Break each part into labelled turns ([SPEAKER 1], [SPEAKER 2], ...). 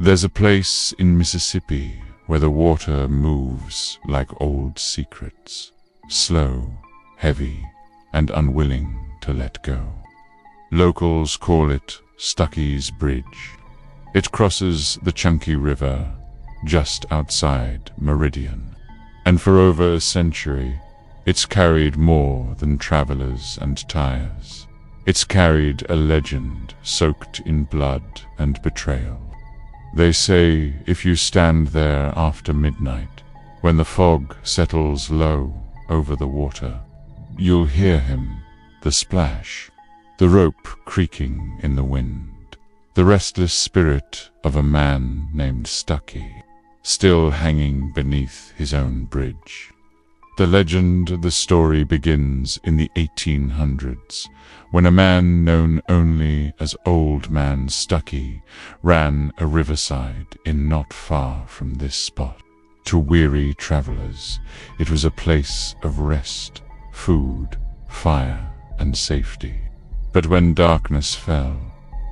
[SPEAKER 1] There's a place in Mississippi where the water moves like old secrets, slow, heavy, and unwilling to let go. Locals call it Stuckeys Bridge. It crosses the Chunky River just outside Meridian, and for over a century, it's carried more than travelers and tires. It's carried a legend soaked in blood and betrayal. They say if you stand there after midnight, when the fog settles low over the water, you'll hear him, the splash, the rope creaking in the wind, the restless spirit of a man named Stuckey, still hanging beneath his own bridge. The legend of the story begins in the 1800s, when a man known only as Old Man Stuckey ran a riverside in not far from this spot. To weary travelers, it was a place of rest, food, fire, and safety. But when darkness fell,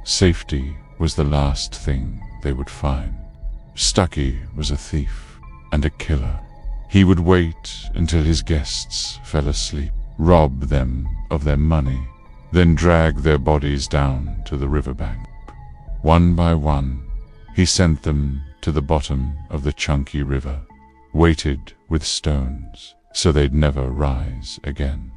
[SPEAKER 1] safety was the last thing they would find. Stuckey was a thief and a killer. He would wait until his guests fell asleep, rob them of their money, then drag their bodies down to the riverbank. One by one, he sent them to the bottom of the Chunky River, weighted with stones so they'd never rise again.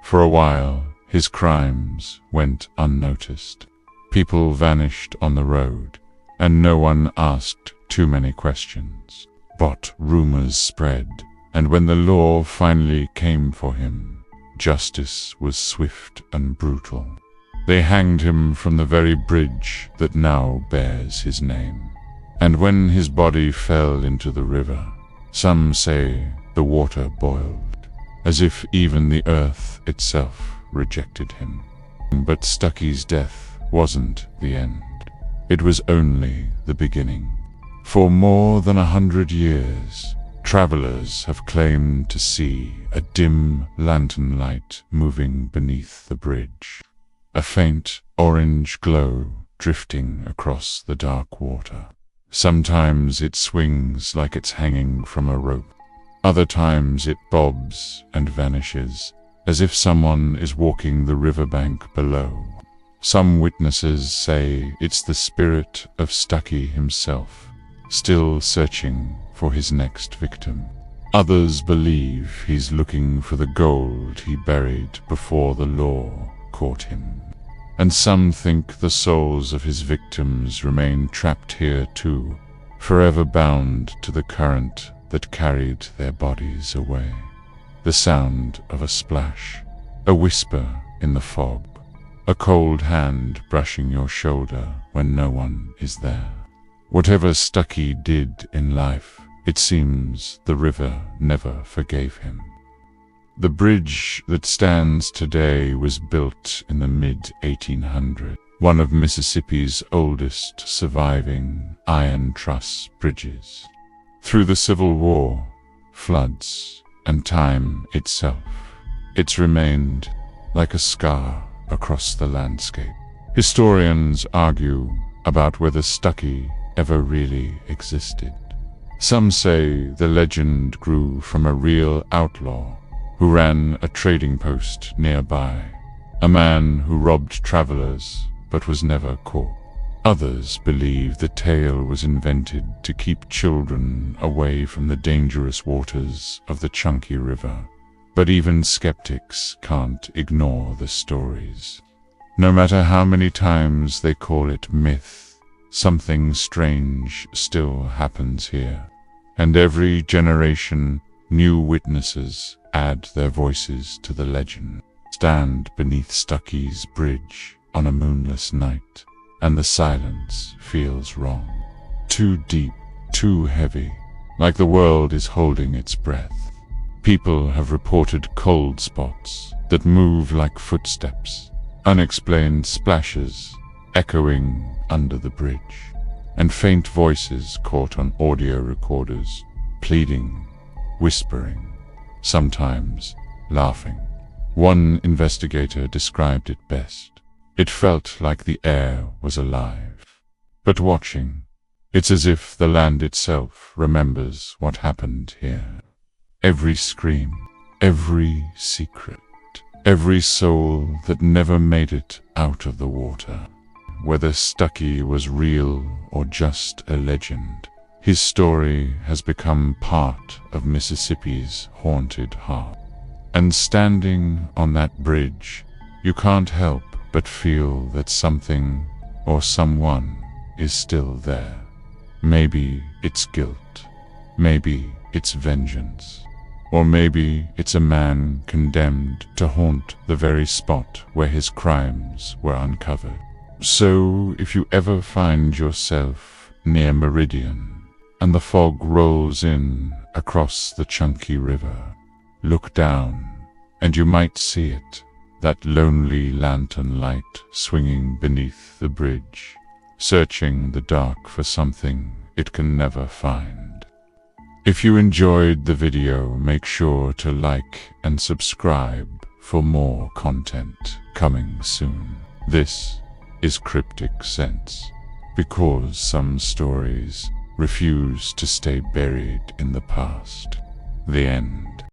[SPEAKER 1] For a while, his crimes went unnoticed. People vanished on the road, and no one asked too many questions. But rumors spread, and when the law finally came for him, justice was swift and brutal. They hanged him from the very bridge that now bears his name. And when his body fell into the river, some say the water boiled, as if even the earth itself rejected him. But Stuckey's death wasn't the end. It was only the beginning. For more than 100 years, travelers have claimed to see a dim lantern light moving beneath the bridge, a faint orange glow drifting across the dark water. Sometimes it swings like it's hanging from a rope. Other times it bobs and vanishes, as if someone is walking the riverbank below. Some witnesses say it's the spirit of Stuckey himself, still searching for his next victim. Others believe he's looking for the gold he buried before the law caught him. And some think the souls of his victims remain trapped here too, forever bound to the current that carried their bodies away. The sound of a splash, a whisper in the fog, a cold hand brushing your shoulder when no one is there. Whatever Stuckey did in life, it seems the river never forgave him. The bridge that stands today was built in the mid-1800s, one of Mississippi's oldest surviving iron truss bridges. Through the Civil War, floods, and time itself, it's remained like a scar across the landscape. Historians argue about whether Stuckey ever really existed. Some say the legend grew from a real outlaw who ran a trading post nearby, a man who robbed travelers but was never caught. Others believe the tale was invented to keep children away from the dangerous waters of the Chunky River, but even skeptics can't ignore the stories. No matter how many times they call it myth, something strange still happens here, and every generation new witnesses add their voices to the legend. Stand beneath Stuckey's bridge on a moonless night, and the silence feels wrong. Too deep, too heavy, like the world is holding its breath. People have reported cold spots that move like footsteps, unexplained splashes echoing under the bridge, and faint voices caught on audio recorders, pleading, whispering, sometimes laughing. One investigator described it best. It felt like the air was alive, but watching, It's as if the land itself remembers what happened here. Every scream, every secret, every soul that never made it out of the water. Whether Stuckey was real or just a legend, his story has become part of Mississippi's haunted heart. And standing on that bridge, you can't help but feel that something or someone is still there. Maybe it's guilt, maybe it's vengeance, or maybe it's a man condemned to haunt the very spot where his crimes were uncovered. So if you ever find yourself near Meridian and the fog rolls in across the chunky river, look down and you might see it, that lonely lantern light swinging beneath the bridge, searching the dark for something it can never find. If you enjoyed the video, make sure to like and subscribe for more content coming soon. This is Cryptic Sense, because some stories refuse to stay buried in the past. The end.